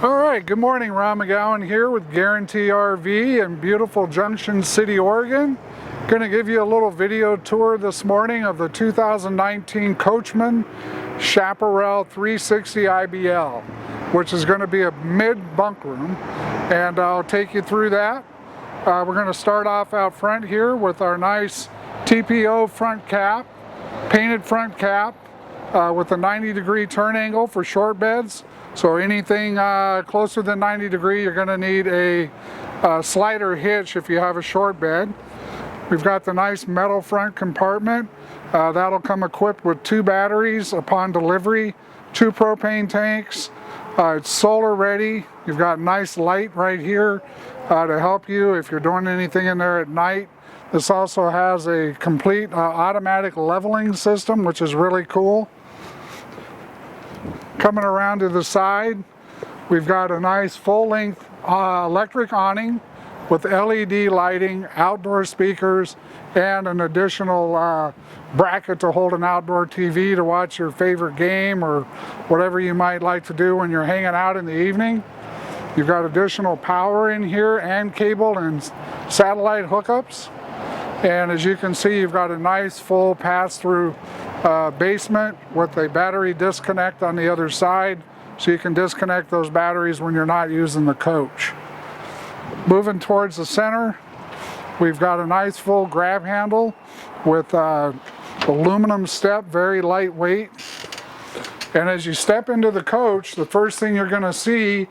All right, good morning. Ron.McGowen here with Guaranty RV in beautiful Junction City, Oregon. Going to give you a little video tour this morning of the 2019 Coachmen Chaparral 360 IBL, which is going to be a mid-bunk room, and I'll take you through that. We're going to start off out front here with our nice TPO front cap, painted front cap with a 90-degree turn angle for short beds. So anything closer than 90 degree, you're going to need a slider hitch if you have a short bed. We've got the nice metal front compartment. That'll come equipped with 2 batteries upon delivery, 2 propane tanks. It's solar ready. You've got nice light right here to help you if you're doing anything in there at night. This also has a complete automatic leveling system, which is really cool. Coming around to the side, we've got a nice full-length electric awning with LED lighting, outdoor speakers, and an additional bracket to hold an outdoor TV to watch your favorite game or whatever you might like to do when you're hanging out in the evening. You've got additional power in here and cable and satellite hookups. And as you can see, you've got a nice full pass-through basement with a battery disconnect on the other side, so you can disconnect those batteries when you're not using the coach. Moving towards the center, we've got a nice full grab handle with aluminum step, very lightweight. And as you step into the coach, the first thing you're going to see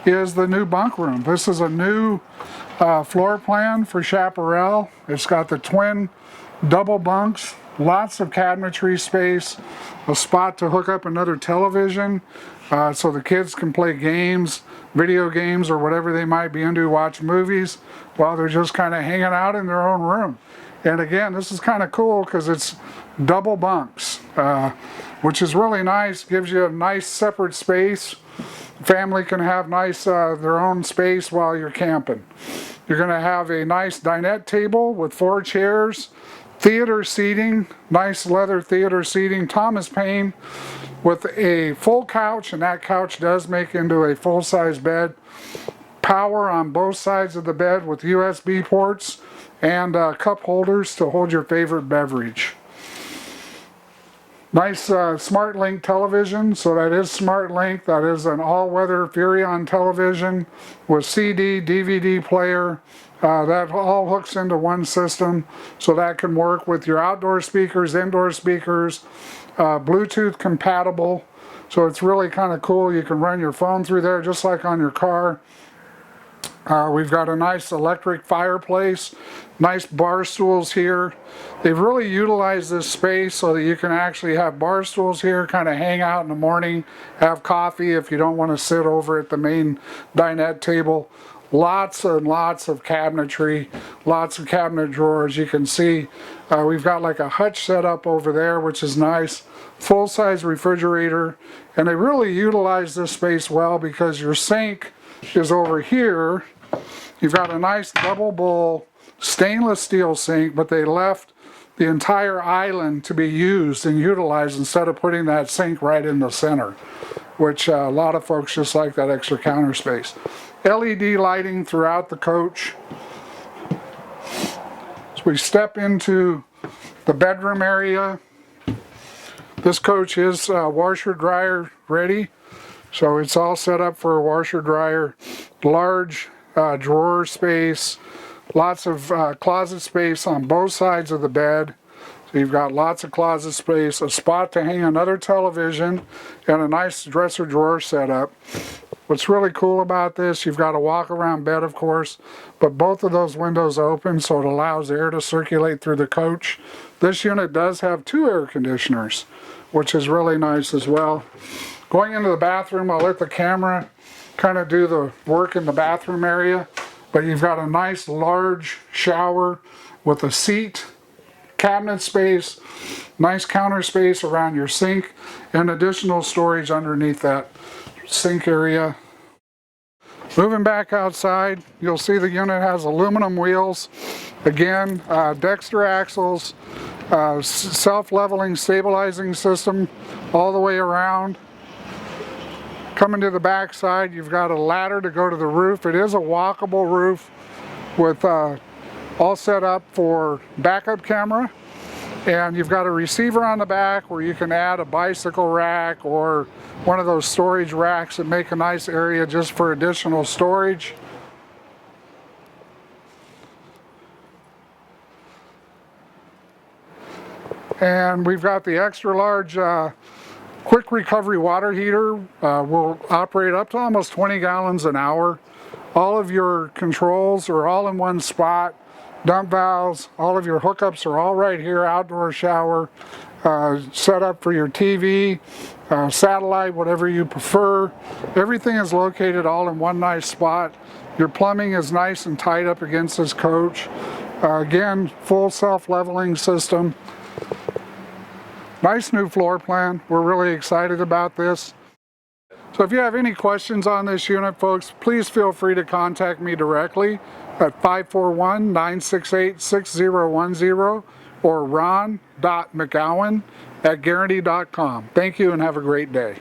is the new bunk room. This is a new floor plan for Chaparral. It's got the twin double bunks, lots of cabinetry space, a spot to hook up another television so the kids can play games, video games, or whatever they might be into, watch movies while they're just kind of hanging out in their own room. And again, this is kind of cool because it's double bunks, which is really nice. Gives you a nice separate space. Family can have nice their own space while you're camping. You're going to have a nice dinette table with 4 chairs, theater seating, nice leather theater seating, Thomas Paine, with a full couch, and that couch does make into a full-size bed. Power on both sides of the bed with USB ports and cup holders to hold your favorite beverage. Nice Smart Link television, so that is Smart Link. That is an all-weather Furrion television with CD, DVD player. That all hooks into one system, so that can work with your outdoor speakers, indoor speakers, Bluetooth compatible. So it's really kind of cool. You can run your phone through there just like on your car. We've got a nice electric fireplace, nice bar stools here. They've really utilized this space so that you can actually have bar stools here, kind of hang out in the morning, have coffee if you don't want to sit over at the main dinette table. Lots and lots of cabinetry, lots of cabinet drawers. You can see we've got like a hutch set up over there, which is nice. Full-size refrigerator, and they really utilize this space well because your sink is over here. You've got a nice double bowl stainless steel sink, but they left the entire island to be used and utilized instead of putting that sink right in the center, which a lot of folks just like that extra counter space. LED lighting throughout the coach. As we step into the bedroom area, this coach is washer dryer ready. So it's all set up for a washer dryer, large drawer space, lots of closet space on both sides of the bed. So you've got lots of closet space, a spot to hang another television, and a nice dresser drawer setup. What's really cool about this, you've got a walk-around bed, of course, but both of those windows open, so it allows air to circulate through the coach. This unit does have 2 air conditioners, which is really nice as well. Going into the bathroom, I'll let the camera kind of do the work in the bathroom area, but you've got a nice large shower with a seat, cabinet space, nice counter space around your sink, and additional storage underneath that sink area. Moving back outside, you'll see the unit has aluminum wheels. Again, Dexter axles, self-leveling stabilizing system all the way around. Coming to the back side, you've got a ladder to go to the roof. It is a walkable roof with all set up for backup camera. And you've got a receiver on the back where you can add a bicycle rack or one of those storage racks that make a nice area just for additional storage. And we've got the extra large quick recovery water heater. Will operate up to almost 20 gallons an hour. All of your controls are all in one spot. Dump valves, all of your hookups are all right here. Outdoor shower, set up for your TV, satellite, whatever you prefer. Everything is located all in one nice spot. Your plumbing is nice and tight up against this coach. Again, full self-leveling system. Nice new floor plan. We're really excited about this. So if you have any questions on this unit, folks, please feel free to contact me directly at 541-968-6010 or Ron.McGowen at Guaranty.com. Thank you and have a great day.